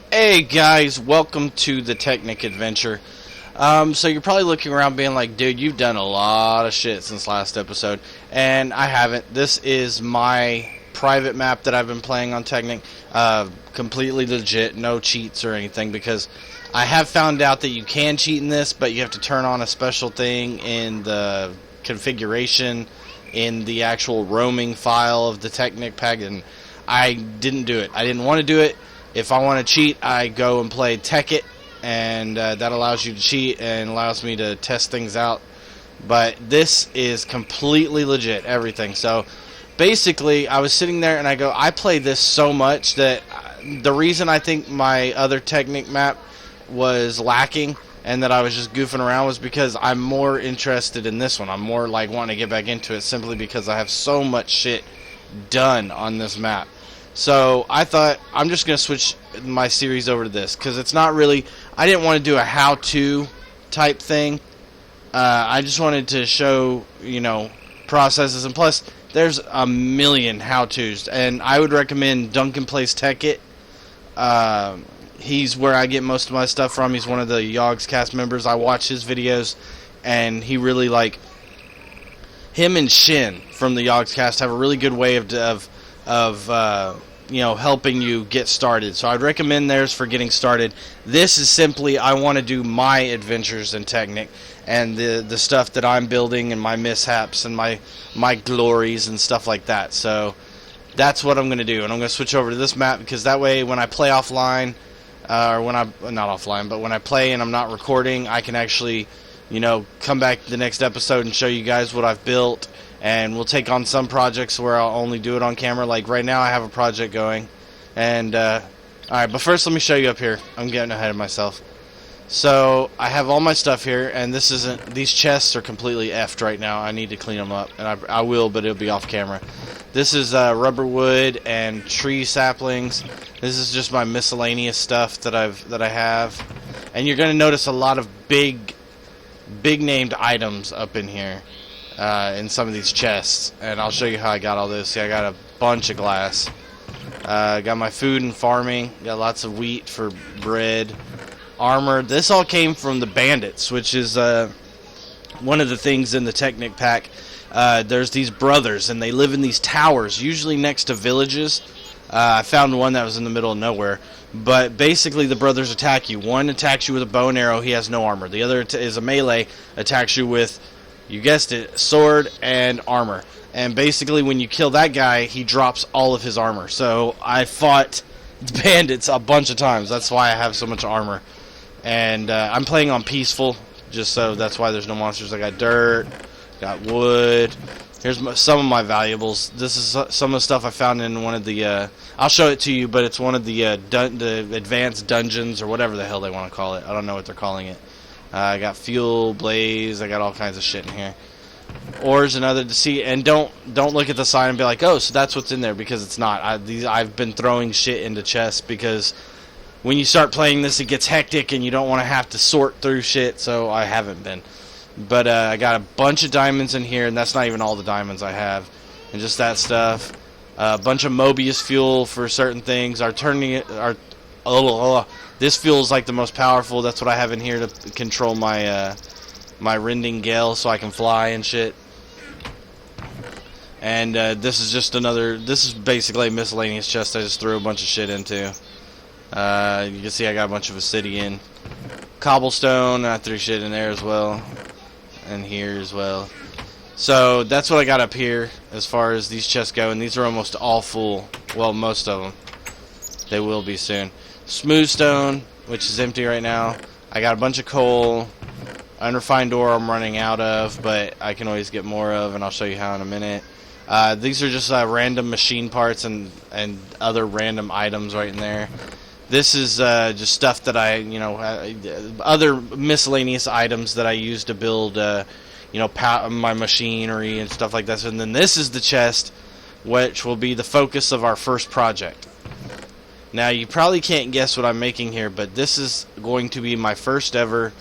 Hey guys, welcome to the Technic adventure. So you're probably looking around being like, dude, you've done a lot of shit since last episode, and I haven't. This is my private map that I've been playing on Technic, completely legit, no cheats or anything, because I have found out that you can cheat in this, but you have to turn on a special thing in the configuration in the actual roaming file of the Technic pack, and I didn't do it. I didn't want to do it. If I want to cheat, I go and play Technic, and that allows you to cheat and allows me to test things out. But this is completely legit, everything. So basically, I was sitting there and I play this so much that the reason I think my other Technic map was lacking and that I was just goofing around was because I'm more interested in this one. I'm more like wanting to get back into it simply because I have so much shit done on this map. So I thought I'm just going to switch my series over to this because it's not really, I didn't want to do a how-to type thing. I just wanted to show, processes, and plus there's a million how-tos, and I would recommend Duncan Plays Tech-It. He's where I get most of my stuff from. He's one of the Yogs cast members. I watch his videos, and he really him and Shin from the Yogs cast have a really good way of helping you get started. So I'd recommend theirs for getting started. This is simply, I want to do my adventures in Technic and the stuff that I'm building and my mishaps and my glories and stuff like that. So that's what I'm going to do. And I'm going to switch over to this map because that way when I play offline, or when I'm not offline, but when I play and I'm not recording, I can actually, come back to the next episode and show you guys what I've built. And we'll take on some projects where I'll only do it on camera. Like right now I have a project going. And, alright, but first let me show you up here. I'm getting ahead of myself. So, I have all my stuff here, and these chests are completely effed right now. I need to clean them up, and I will, but it'll be off camera. This is rubber wood and tree saplings. This is just my miscellaneous stuff that I have. And you're going to notice a lot of big named items up in here. In some of these chests, and I'll show you how I got all this. See, I got a bunch of glass. Got my food and farming. Got lots of wheat for bread. Armor. This all came from the bandits, which is one of the things in the Technic pack. There's these brothers, and they live in these towers, usually next to villages. I found one that was in the middle of nowhere. But basically, the brothers attack you. One attacks you with a bow and arrow. He has no armor. The other is a melee. Attacks you with, you guessed it, sword and armor. And basically when you kill that guy, he drops all of his armor. So I fought bandits a bunch of times. That's why I have so much armor. And I'm playing on peaceful, just so that's why there's no monsters. I got dirt, got wood. Here's some of my valuables. This is some of the stuff I found in one of the, I'll show it to you, but it's one of the advanced dungeons or whatever the hell they want to call it. I don't know what they're calling it. I got fuel, blaze, I got all kinds of shit in here. Ores and other to see, and don't look at the sign and be like, oh, so that's what's in there, because it's not. I've been throwing shit into chests because when you start playing this, it gets hectic and you don't want to have to sort through shit, so I haven't been. But I got a bunch of diamonds in here, and that's not even all the diamonds I have, and just that stuff. A bunch of Mobius fuel for certain things. This fuel is like the most powerful. That's what I have in here to control my my rending gale so I can fly and shit. And this is just this is basically a miscellaneous chest I just threw a bunch of shit into. You can see I got a bunch of obsidian. Cobblestone, I threw shit in there as well. And here as well. So that's what I got up here as far as these chests go. And these are almost all full. Well, most of them. They will be soon. Smooth stone, which is empty right now. I got a bunch of coal. Unrefined ore I'm running out of, but I can always get more of, and I'll show you how in a minute. These are just random machine parts and other random items right in there. This is just stuff that other miscellaneous items that I use to build, my machinery and stuff like that. And then this is the chest, which will be the focus of our first project. Now, you probably can't guess what I'm making here, but this is going to be my first ever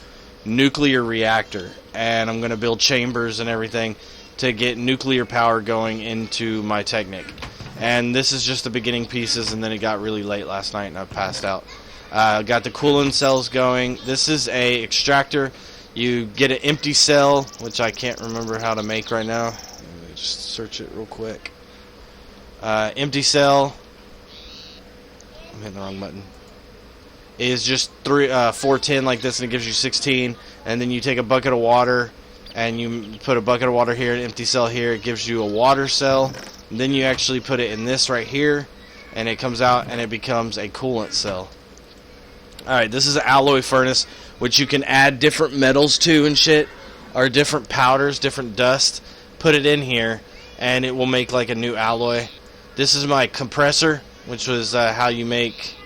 nuclear reactor. And I'm going to build chambers and everything to get nuclear power going into my Technic. And this is just the beginning pieces, and then it got really late last night and I passed out. Got the coolant cells going. This is a extractor. You get an empty cell, which I can't remember how to make right now. Let me just search it real quick. Empty cell. I'm hitting the wrong button. Is just 410 like this, and it gives you 16. And then you take a bucket of water, and you put a bucket of water here, an empty cell here. It gives you a water cell. And then you actually put it in this right here, and it comes out, and it becomes a coolant cell. Alright, this is an alloy furnace, which you can add different metals to and shit, or different powders, different dust. Put it in here, and it will make like a new alloy. This is my compressor, which was how you make...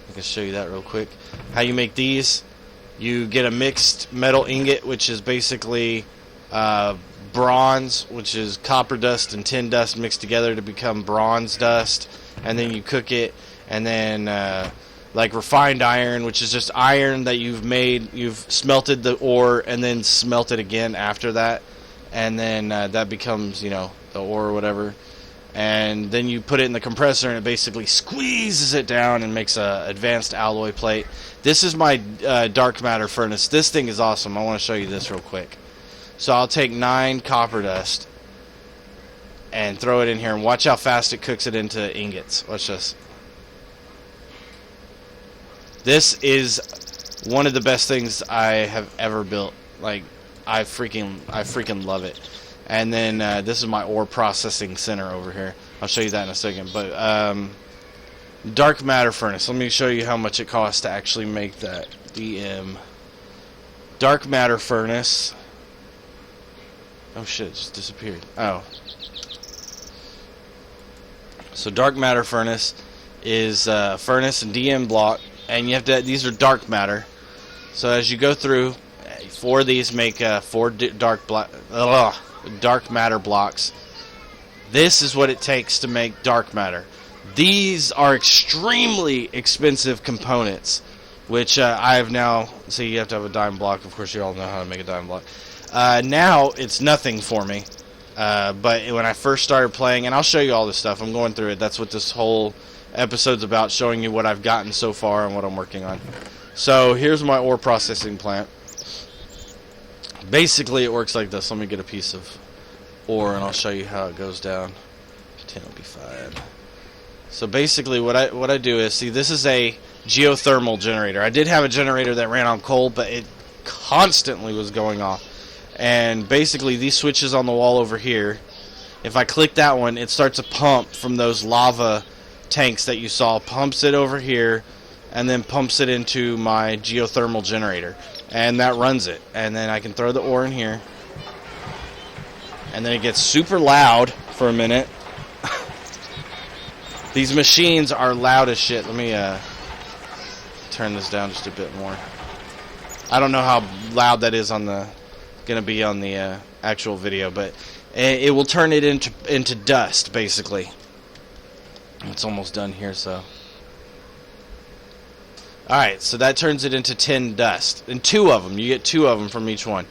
I can show you that real quick. How you make these. You get a mixed metal ingot, which is basically bronze, which is copper dust and tin dust mixed together to become bronze dust. And then you cook it, and then... like refined iron, which is just iron that you've smelted the ore and then smelted again after that, and then that becomes, you know, the ore or whatever, and then you put it in the compressor and it basically squeezes it down and makes a advanced alloy plate. This is my dark matter furnace. This thing is awesome. I want to show you this real quick. So I'll take 9 copper dust and throw it in here, and watch how fast it cooks it into ingots. Watch this. This is one of the best things I have ever built. Like, I freaking love it. And then this is my ore processing center over here. I'll show you that in a second. But dark matter furnace. Let me show you how much it costs to actually make that. DM dark matter furnace. Oh shit! It just disappeared. Oh. So dark matter furnace is furnace and DM block. And you have to, these are dark matter. So as you go through, 4 of these make 4 dark matter blocks. This is what it takes to make dark matter. These are extremely expensive components, which I have now, see, you have to have a diamond block. Of course, you all know how to make a diamond block. Now it's nothing for me. But when I first started playing, and I'll show you all this stuff, I'm going through it. That's what this whole episode's about, showing you what I've gotten so far and what I'm working on. So here's my ore processing plant. Basically it works like this. Let me get a piece of ore and I'll show you how it goes down. 10 will be fine. So basically what I do is, see, this is a geothermal generator. I did have a generator that ran on coal, but it constantly was going off. And basically these switches on the wall over here, if I click that one, it starts a pump from those lava tanks that you saw, pumps it over here, and then pumps it into my geothermal generator, and that runs it. And then I can throw the ore in here, and then it gets super loud for a minute. These machines are loud as shit. Let me turn this down just a bit more. I don't know how loud that is on the gonna be on the actual video, but it will turn it into dust basically. It's almost done here, so. Alright, so that turns it into tin dust. And 2 of them. You get 2 of them from each one.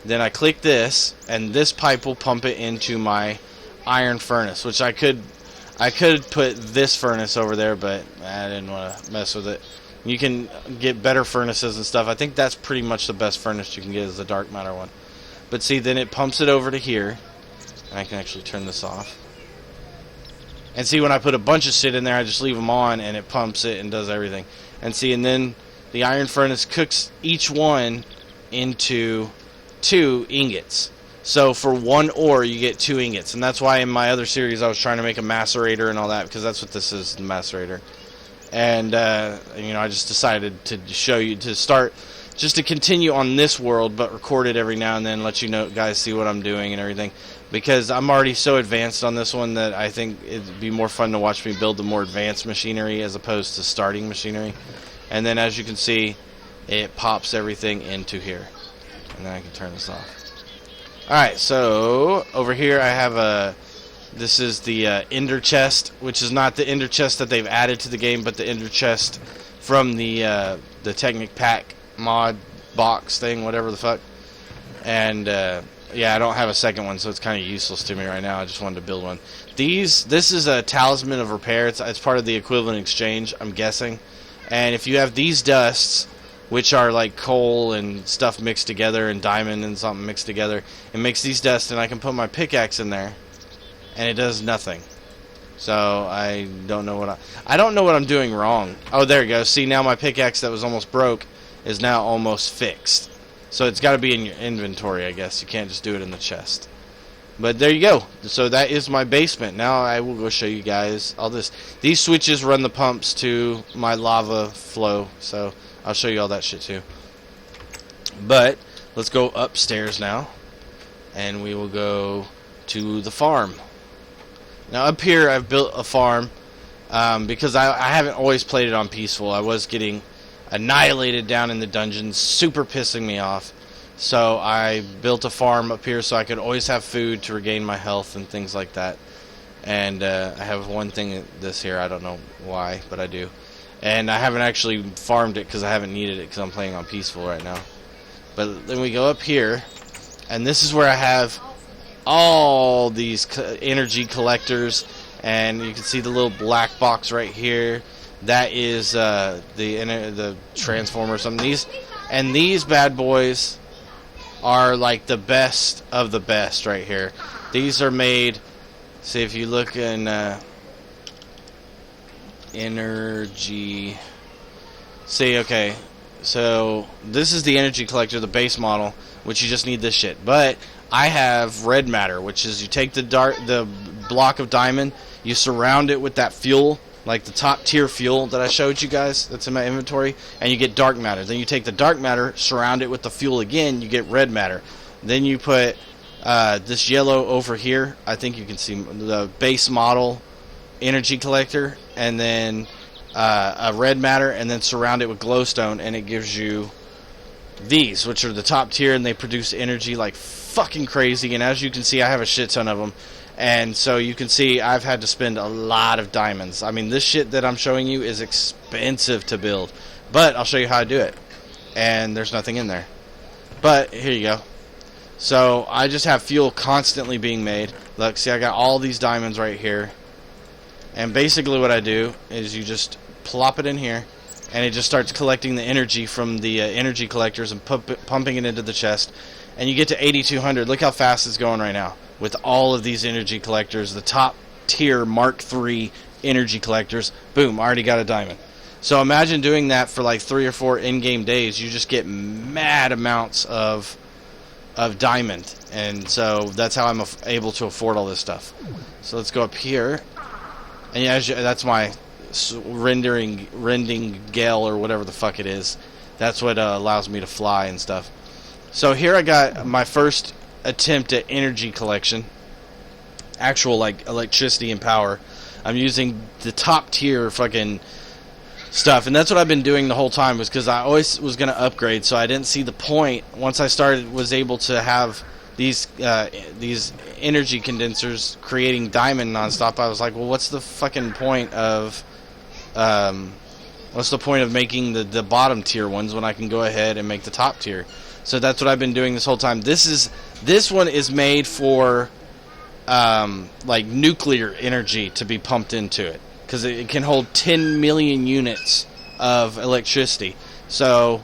Then I click this, and this pipe will pump it into my iron furnace, which I could put this furnace over there, but I didn't want to mess with it. You can get better furnaces and stuff. I think that's pretty much the best furnace you can get, is the dark matter one. But see, then it pumps it over to here. And I can actually turn this off. And see, when I put a bunch of shit in there, I just leave them on, and it pumps it and does everything. And see, and then the iron furnace cooks each one into 2 ingots. So for 1 ore, you get 2 ingots. And that's why in my other series I was trying to make a macerator and all that, because that's what this is, the macerator. And, you know, I just decided to show you, to start, just to continue on this world, but record it every now and then, let you know, guys, see what I'm doing and everything. Because I'm already so advanced on this one that I think it'd be more fun to watch me build the more advanced machinery as opposed to starting machinery. And then as you can see, it pops everything into here. And then I can turn this off. Alright, so over here I have this is the ender chest, which is not the ender chest that they've added to the game, but the ender chest from the Technic pack mod box thing, whatever the fuck. And yeah, I don't have a second one, so it's kind of useless to me right now. I just wanted to build one. This is a talisman of repair. It's part of the equivalent exchange, I'm guessing. And if you have these dusts, which are like coal and stuff mixed together and diamond and something mixed together, it makes these dusts, and I can put my pickaxe in there and it does nothing. So I don't know what I don't know what I'm doing wrong. Oh, there you go. See, now my pickaxe that was almost broke is now almost fixed. So it's got to be in your inventory, I guess. You can't just do it in the chest. But there you go. So that is my basement. Now I will go show you guys all this. These switches run the pumps to my lava flow. So I'll show you all that shit too. But let's go upstairs now. And we will go to the farm. Now up here I've built a farm because I haven't always played it on peaceful. I was getting annihilated down in the dungeons, super pissing me off. So I built a farm up here so I could always have food to regain my health and things like that. And I have one thing this here, I don't know why, but I do. And I haven't actually farmed it because I haven't needed it because I'm playing on peaceful right now. But then we go up here, and this is where I have all these energy collectors, and you can see the little black box right here. That is the transformer or something. These bad boys are like the best of the best right here. These are made. See, if you look in energy. See, okay. So this is the energy collector, the base model, which you just need this shit. But I have red matter, which is you take the block of diamond, you surround it with that fuel, like the top tier fuel that I showed you guys that's in my inventory, and you get dark matter. Then you take the dark matter, surround it with the fuel again, you get red matter. Then you put this yellow over here. I think you can see the base model energy collector, and then a red matter, and then surround it with glowstone, and it gives you these, which are the top tier, and they produce energy like fucking crazy. And as you can see, I have a shit ton of them, and so you can see I've had to spend a lot of diamonds. I mean, this shit that I'm showing you is expensive to build, but I'll show you how I do it. And there's nothing in there, but here you go. So I just have fuel constantly being made. Look, see, I got all these diamonds right here. And basically what I do is you just plop it in here, and it just starts collecting the energy from the energy collectors and pumping it into the chest. And you get to 8,200. Look how fast it's going right now with all of these energy collectors. The top tier Mark III energy collectors. Boom, already got a diamond. So imagine doing that for like 3 or 4 in-game days. You just get mad amounts of diamond. And so that's how I'm able to afford all this stuff. So let's go up here. And yeah, that's my rending gale or whatever the fuck it is. That's what allows me to fly and stuff. So here I got my first attempt at energy collection. Actual like electricity and power. I'm using the top tier fucking stuff, and that's what I've been doing the whole time, was because I always was going to upgrade, so I didn't see the point. Once I was able to have these energy condensers creating diamond nonstop, I was like, well, what's the fucking point of making the bottom tier ones when I can go ahead and make the top tier? So that's what I've been doing this whole time. This one is made for like nuclear energy to be pumped into it, because it can hold 10 million units of electricity. So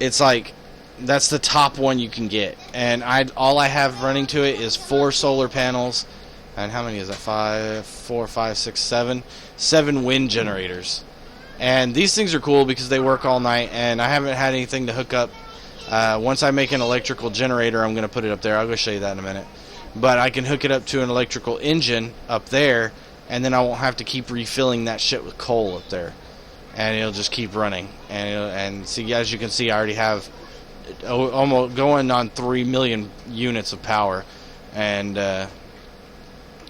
it's like, that's the top one you can get. And all I have running to it is 4 solar panels. And how many is that? 5, 4, 5, 6, 7. 7 wind generators. And these things are cool because they work all night, and I haven't had anything to hook up. Once I make an electrical generator, I'm going to put it up there. I'll go show you that in a minute. But I can hook it up to an electrical engine up there, and then I won't have to keep refilling that shit with coal up there. And it'll just keep running. And see, as you can see, I already have almost going on 3 million units of power. And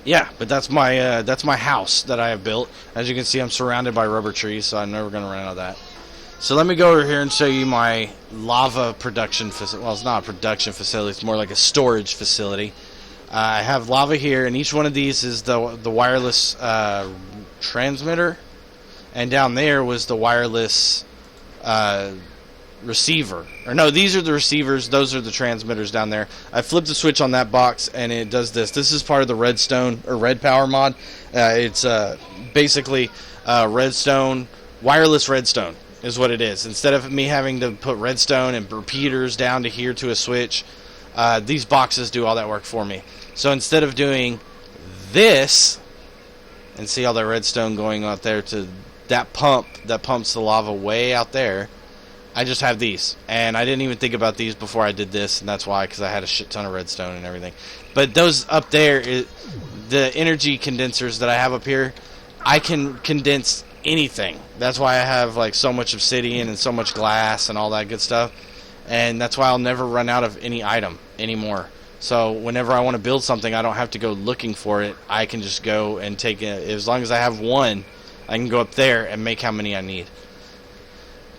yeah, but that's my house that I have built. As you can see, I'm surrounded by rubber trees, so I'm never going to run out of that. So let me go over here and show you my lava production facility. Well, it's not a production facility, it's more like a storage facility. I have lava here, and each one of these is the wireless transmitter, and down there was the wireless receiver. Or no, these are the receivers, those are the transmitters down there. I flipped the switch on that box, and it does this. This is part of the redstone, or red power mod. It's basically redstone, wireless redstone. is what it is. Instead of me having to put redstone and repeaters down to here to a switch, these boxes do all that work for me. So instead of doing this, and see all that redstone going out there to that pump that pumps the lava way out there, I just have these. And I didn't even think about these before I did this, and that's why, because I had a shit ton of redstone and everything. But those up there, the energy condensers that I have up here, I can condense anything. That's why I have like so much obsidian and so much glass and all that good stuff. And that's why I'll never run out of any item anymore. So whenever I want to build something, I don't have to go looking for it. I can just go and take it. As long as I have one, I can go up there and make how many I need.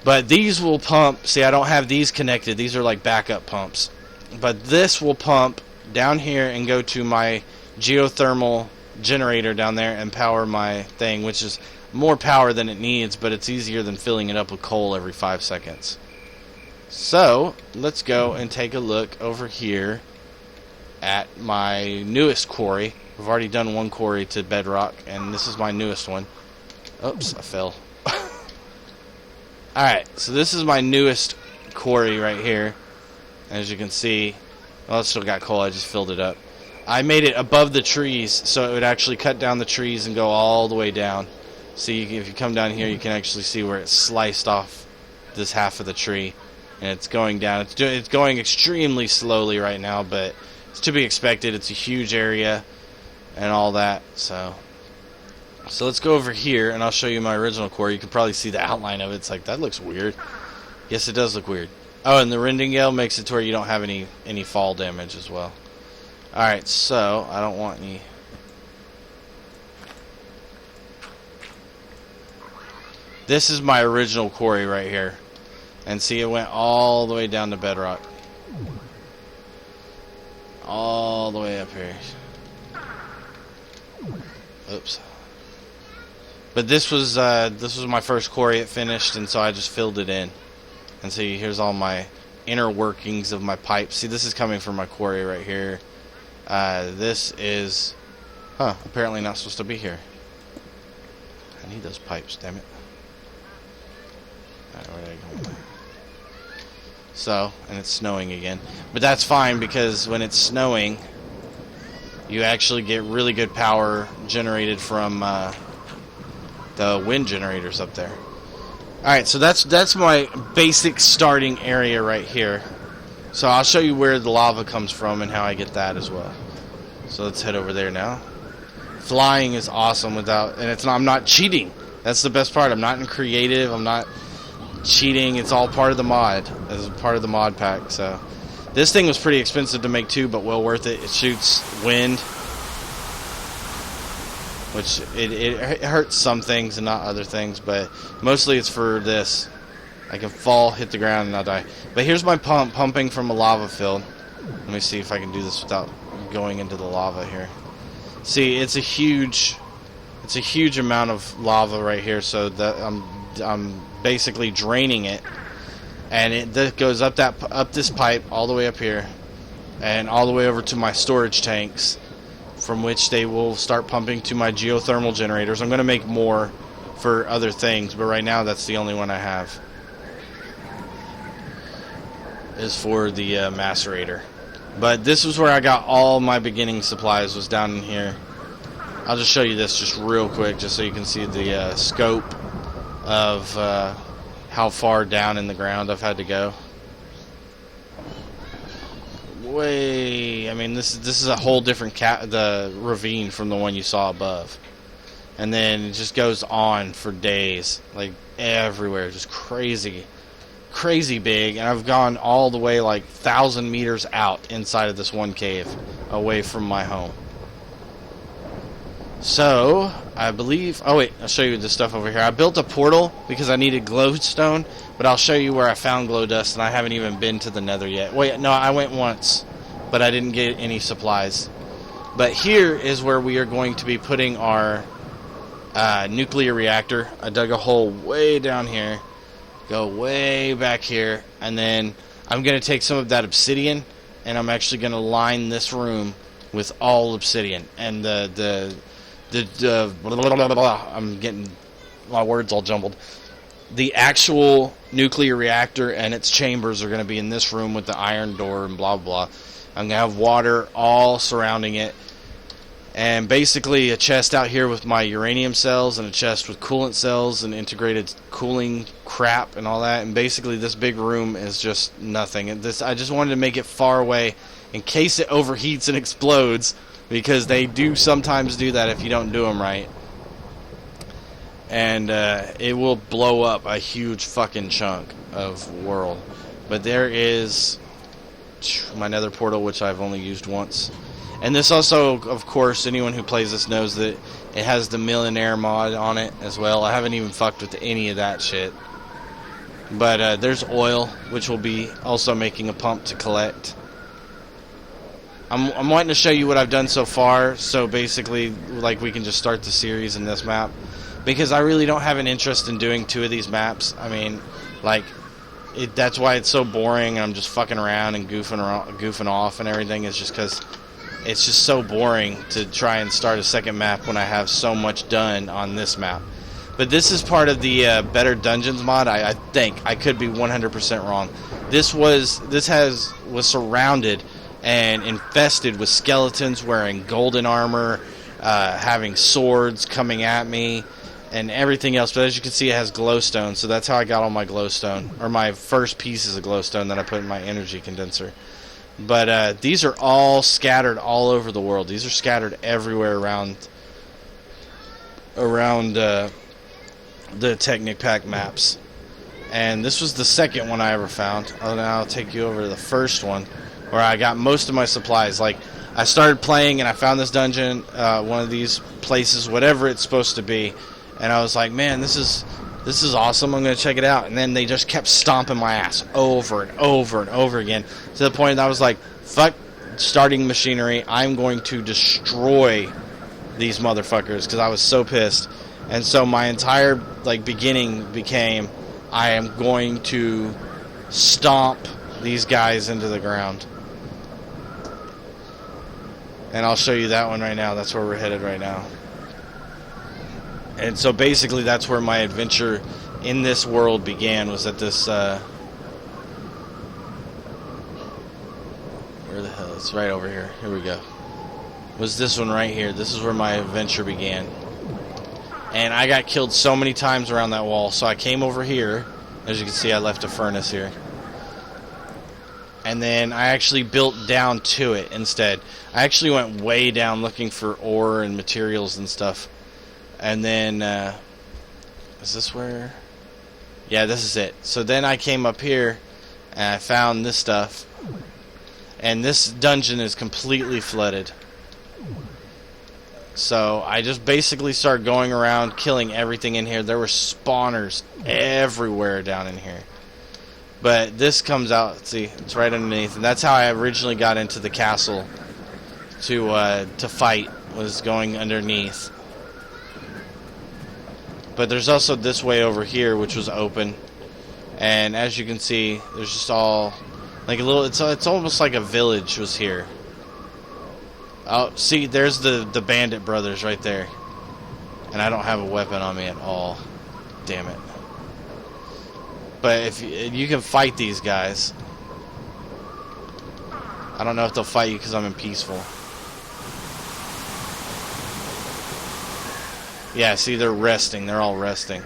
But these will pump. See, I don't have these connected. These are like backup pumps. But this will pump down here and go to my geothermal generator down there and power my thing, which is more power than it needs, but it's easier than filling it up with coal every 5 seconds. So let's go and take a look over here at my newest quarry. I've already done one quarry to bedrock, and this is my newest one. Oops, I fell. Alright, so this is my newest quarry right here. As you can see, well, it's still got coal, I just filled it up. I made it above the trees, so it would actually cut down the trees and go all the way down. See, if you come down here, you can actually see where it's sliced off this half of the tree. And it's going down. It's going extremely slowly right now, but it's to be expected. It's a huge area and all that. So let's go over here, and I'll show you my original core. You can probably see the outline of it. It's like, that looks weird. Yes, it does look weird. Oh, and the Rendingale makes it to where you don't have any fall damage as well. Alright, so I don't want any. This is my original quarry right here. And see, it went all the way down to bedrock. All the way up here. Oops. But this was my first quarry. It finished, and so I just filled it in. And see, here's all my inner workings of my pipe. See, this is coming from my quarry right here. This is, apparently not supposed to be here. I need those pipes, damn it. Alright, where did I go? So, and it's snowing again. But that's fine, because when it's snowing, you actually get really good power generated from the wind generators up there. Alright, so that's my basic starting area right here. So I'll show you where the lava comes from and how I get that as well. So let's head over there now. Flying is awesome and I'm not cheating. That's the best part. I'm not in creative. I'm not cheating. It's all part of the mod. It's part of the mod pack. So this thing was pretty expensive to make too, but well worth it. It shoots wind, which it hurts some things and not other things, but mostly it's for this. I can fall, hit the ground, and I'll die. But here's my pump pumping from a lava field. Let me see if I can do this without going into the lava here. See, it's a huge amount of lava right here. So that I'm basically draining it, and that goes up this pipe all the way up here, and all the way over to my storage tanks, from which they will start pumping to my geothermal generators. I'm going to make more for other things, but right now that's the only one I have. Is for the macerator. But this is where I got all my beginning supplies, was down in here. I'll just show you this just real quick, just so you can see the scope of how far down in the ground I've had to go. I mean, this is a whole different the ravine from the one you saw above. And then it just goes on for days, like everywhere, just crazy big. And I've gone all the way like 1,000 meters out inside of this one cave, away from my home. So I believe, oh wait, I'll show you the stuff over here. I built a portal because I needed glowstone, but I'll show you where I found glow dust, and I haven't even been to the nether yet. Wait, no, I went once, but I didn't get any supplies. But here is where we are going to be putting our nuclear reactor. I dug a hole way down here, go way back here, and then I'm going to take some of that obsidian, and I'm actually going to line this room with all obsidian. And I'm getting my words all jumbled. The actual nuclear reactor and its chambers are going to be in this room with the iron door and blah blah. I'm going to have water all surrounding it, and basically a chest out here with my uranium cells, and a chest with coolant cells and integrated cooling crap and all that. And basically this big room is just nothing. And I just wanted to make it far away in case it overheats and explodes, because they do sometimes do that if you don't do them right. And it will blow up a huge fucking chunk of world. But there is my nether portal, which I've only used once. And this also, of course, anyone who plays this knows that it has the millionaire mod on it as well. I haven't even fucked with any of that shit. But there's oil, which will be also making a pump to collect. I'm wanting to show you what I've done so far, so basically, like, we can just start the series in this map. Because I really don't have an interest in doing 2 of these maps. I mean, like, that's why it's so boring, and I'm just fucking around and goofing off and everything. It's just because it's just so boring to try and start a second map when I have so much done on this map. But this is part of the Better Dungeons mod. I think I could be 100% wrong. This was surrounded and infested with skeletons wearing golden armor, having swords coming at me, and everything else. But as you can see, it has glowstone, so that's how I got all my glowstone, or my first pieces of glowstone that I put in my energy condenser. But these are all scattered all over the world. These are scattered everywhere around the Technic pack maps. And this was the second one I ever found. I'll take you over to the first one, where I got most of my supplies. Like, I started playing and I found this dungeon, one of these places, whatever it's supposed to be. And I was like, man, this is awesome. I'm going to check it out. And then they just kept stomping my ass over and over and over again, to the point that I was like, fuck starting machinery. I'm going to destroy these motherfuckers, because I was so pissed. And so my entire beginning became, I am going to stomp these guys into the ground. And I'll show you that one right now. That's where we're headed right now. And so basically that's where my adventure in this world began, was at this, where the hell, it's right over here, here we go, was this one right here. This is where my adventure began. And I got killed so many times around that wall, so I came over here. As you can see, I left a furnace here. And then I actually built down to it instead. I actually went way down looking for ore and materials and stuff. And then, is this where? Yeah, this is it. So then I came up here, and I found this stuff. And this dungeon is completely flooded. So I just basically started going around, killing everything in here. There were spawners everywhere down in here. But this comes out, see, it's right underneath. And that's how I originally got into the castle to fight, was going underneath. But there's also this way over here, which was open. And as you can see, there's just all like a little, it's almost like a village was here. Oh, see, there's the bandit brothers right there. And I don't have a weapon on me at all. Damn it. But if you can fight these guys. I don't know if they'll fight you because I'm in peaceful. Yeah, see, they're resting. They're all resting.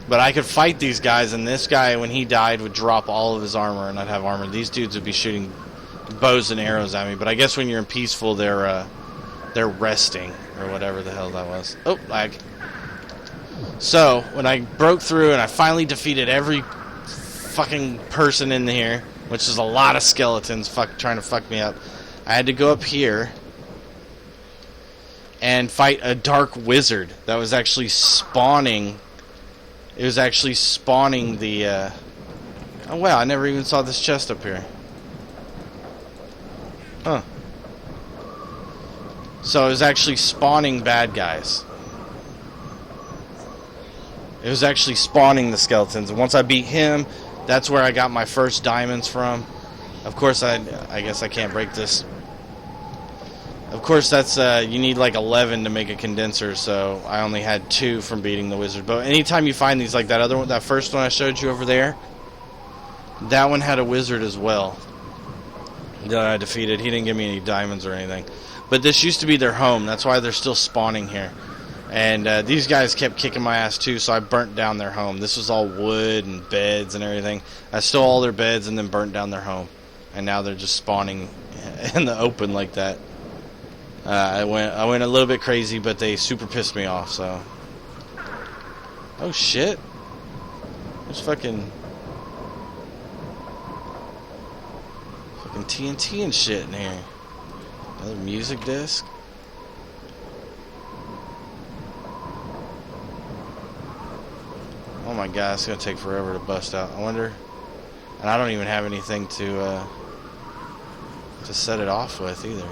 But I could fight these guys, and this guy, when he died, would drop all of his armor, and I'd have armor. These dudes would be shooting bows and arrows at me. But I guess when you're in peaceful, they're resting, or whatever the hell that was. Oh, lag. So, when I broke through and I finally defeated every fucking person in here, which is a lot of skeletons trying to fuck me up, I had to go up here and fight a dark wizard that was actually spawning. It was actually spawning the, oh wow, I never even saw this chest up here. Huh. So it was actually spawning bad guys. It was actually spawning the skeletons. And once I beat him, that's where I got my first diamonds from. Of course, I guess I can't break this. Of course, that's you need like 11 to make a condenser, so I only had 2 from beating the wizard. But anytime you find these, like that other one, that first one I showed you over there, that one had a wizard as well that I defeated. He didn't give me any diamonds or anything. But this used to be their home. That's why they're still spawning here. And these guys kept kicking my ass too, so I burnt down their home. This was all wood and beds and everything. I stole all their beds and then burnt down their home. And now they're just spawning in the open like that. I went a little bit crazy, but they super pissed me off, so. Oh shit. There's fucking TNT and shit in here. Another music disc. Oh my god, it's gonna take forever to bust out. I wonder, and I don't even have anything to set it off with either.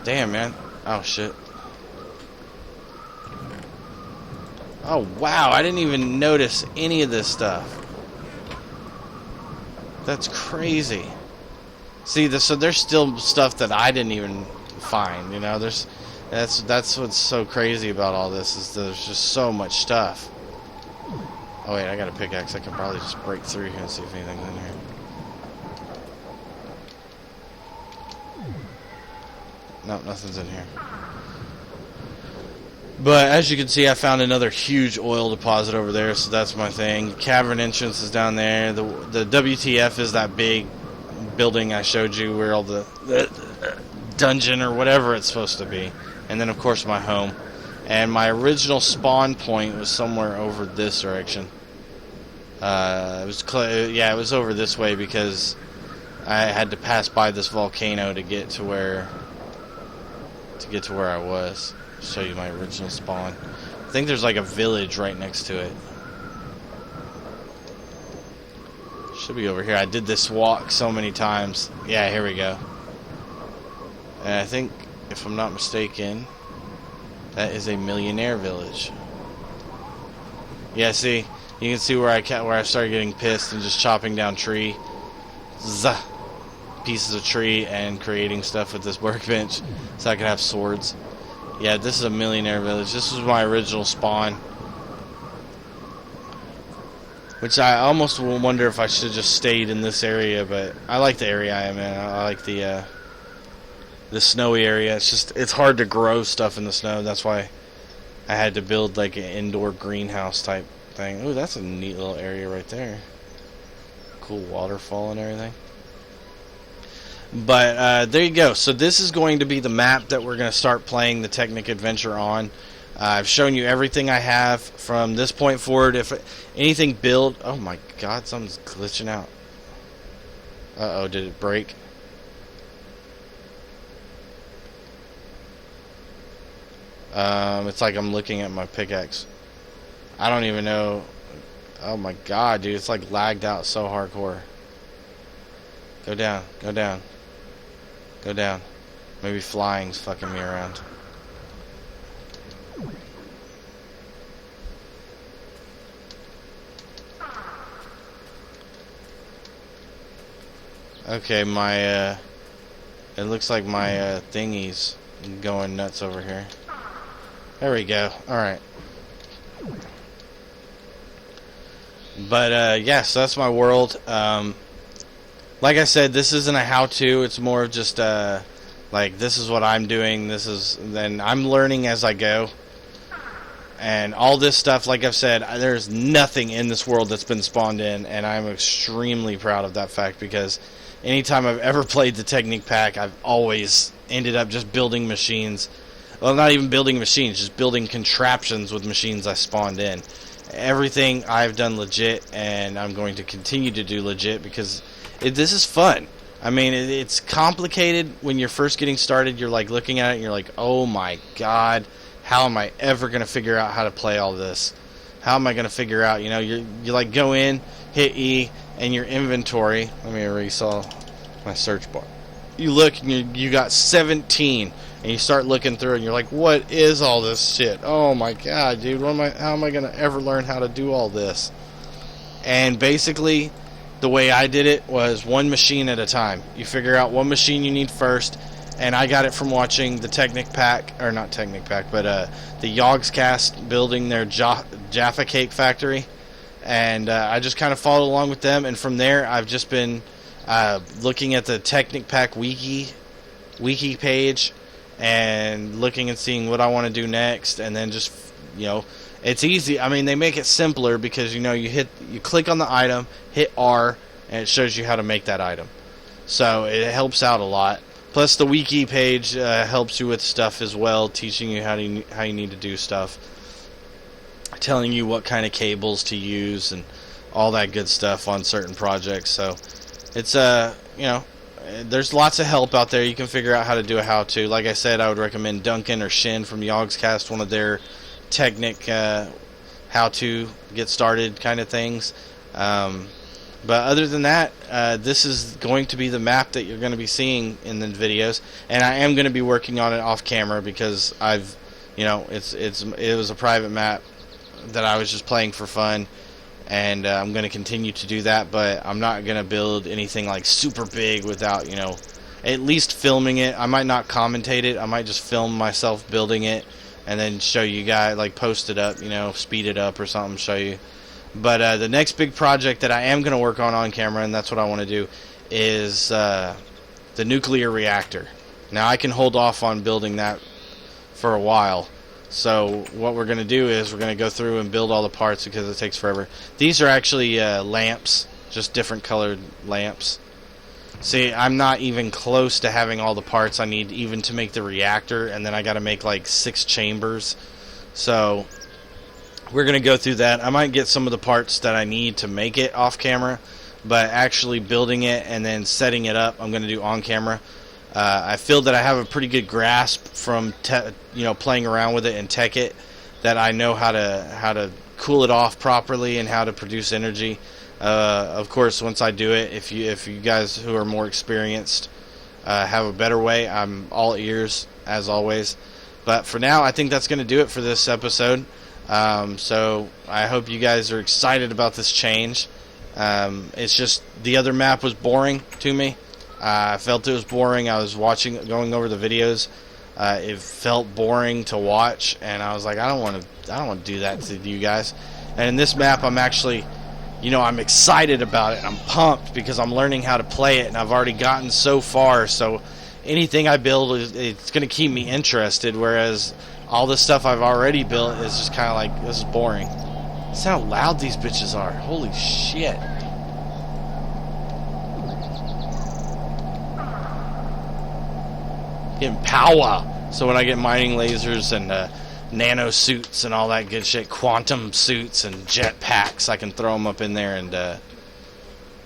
Damn, man. Oh shit. Oh wow, I didn't even notice any of this stuff. That's crazy. See, so there's still stuff that I didn't even find, you know. That's what's so crazy about all this, is there's just so much stuff. Oh wait, I got a pickaxe. I can probably just break through here and see if anything's in here. No, nothing's in here. But as you can see, I found another huge oil deposit over there, so that's my thing. Cavern entrance is down there. The WTF is that big building I showed you where all the dungeon or whatever it's supposed to be. And then, of course, my home. And my original spawn point was somewhere over this direction. It was over this way because I had to pass by this volcano to get to where I was. Show you my original spawn. I think there's like a village right next to it. Should be over here. I did this walk so many times. Yeah, here we go. And I think, if I'm not mistaken, that is a millionaire village. Yeah, see, you can see where I started getting pissed and just chopping down pieces of tree and creating stuff with this workbench so I could have swords. Yeah, this is a millionaire village. This was my original spawn. Which I almost wonder if I should have just stayed in this area, but I like the area I am in. I like the snowy area. It's hard to grow stuff in the snow. That's why I had to build like an indoor greenhouse type thing. Ooh, that's a neat little area right there. Cool waterfall and everything. But there you go. So this is going to be the map that we're going to start playing the Technic adventure on. I've shown you everything I have from this point forward. If anything build... Oh my god, something's glitching out. Uh-oh, did it break? It's like I'm looking at my pickaxe. I don't even know. Oh my god, dude, it's like lagged out so hardcore. Go down, go down. Go down. Maybe flying's fucking me around. Okay, it looks like my thingy's going nuts over here. There we go. Alright. But, yeah, so that's my world. Like I said, this isn't a how-to. It's more of just, like, this is what I'm doing. Then I'm learning as I go. And all this stuff, like I've said, there's nothing in this world that's been spawned in. And I'm extremely proud of that fact, because anytime I've ever played the Technic pack, I've always ended up just building machines. Well, not even building machines, just building contraptions with machines I spawned in. Everything I've done legit, and I'm going to continue to do legit, because this is fun. I mean, it's complicated when you're first getting started. You're like looking at it and you're like, oh my god, how am I ever going to figure out how to play all this? How am I going to figure out, you know, you like go in, hit E, and your inventory, let me erase all my search bar. You look and you got 17, and you start looking through and you're like, what is all this shit? Oh my god, dude, how am I going to ever learn how to do all this? And basically, the way I did it was one machine at a time. You figure out what machine you need first, and I got it from watching the Technic pack, or not Technic pack, but the Yogscast building their Jaffa Cake factory, and I just kind of followed along with them, and from there I've just been looking at the Technic pack wiki page and looking and seeing what I want to do next, and then just, you know, it's easy. I mean, they make it simpler because, you know, you click on the item, hit R, and it shows you how to make that item. So it helps out a lot. Plus, the wiki page helps you with stuff as well, teaching you how you need to do stuff, telling you what kind of cables to use and all that good stuff on certain projects. So it's you know, there's lots of help out there. You can figure out how to do a how-to. Like I said, I would recommend Duncan or Shin from Yogscast, one of their Technic how to get started kind of things. But other than that, this is going to be the map that you're going to be seeing in the videos, and I am going to be working on it off camera because I've, you know, it was a private map that I was just playing for fun, and I'm going to continue to do that. But I'm not going to build anything like super big without, you know, at least filming it. I might not commentate it. I might just film myself building it and then show you guys, like post it up, you know, speed it up or something, show you. But the next big project that I am going to work on camera, and that's what I want to do, is the nuclear reactor. Now, I can hold off on building that for a while. So what we're going to do is we're going to go through and build all the parts because it takes forever. These are actually lamps, just different colored lamps. See, I'm not even close to having all the parts I need even to make the reactor, and then I got to make like 6 chambers. So we're going to go through that. I might get some of the parts that I need to make it off camera, but actually building it and then setting it up, I'm going to do on camera. I feel that I have a pretty good grasp from you know, playing around with it and tech it, that I know how to cool it off properly and how to produce energy. Of course, once I do it, if you guys who are more experienced have a better way, I'm all ears as always. But for now, I think that's going to do it for this episode. So I hope you guys are excited about this change. It's just the other map was boring to me. I felt it was boring. I was going over the videos. It felt boring to watch, and I was like, I don't want to do that to you guys. And in this map, I'm actually, you know, I'm excited about it. I'm pumped because I'm learning how to play it, and I've already gotten so far. So anything I build, it's going to keep me interested, whereas all the stuff I've already built is just kind of like, this is boring. That's how loud these bitches are. Holy shit. Getting power. So when I get mining lasers and nano suits and all that good shit, quantum suits and jet packs, I can throw them up in there and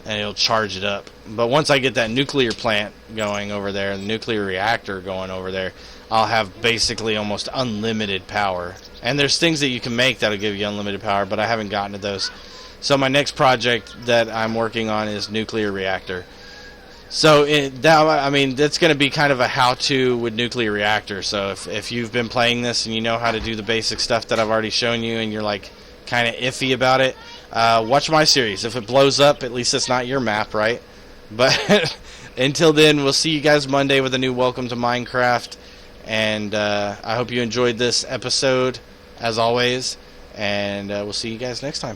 it'll charge it up. But once I get that nuclear plant going over there, the nuclear reactor going over there, I'll have basically almost unlimited power. And there's things that you can make that'll give you unlimited power, but I haven't gotten to those. So my next project that I'm working on is nuclear reactor. So I mean, that's going to be kind of a how-to with nuclear reactor. So if you've been playing this and you know how to do the basic stuff that I've already shown you, and you're like kind of iffy about it, watch my series. If it blows up, at least it's not your map, right? But until then, we'll see you guys Monday with a new Welcome to Minecraft. And I hope you enjoyed this episode, as always. And we'll see you guys next time.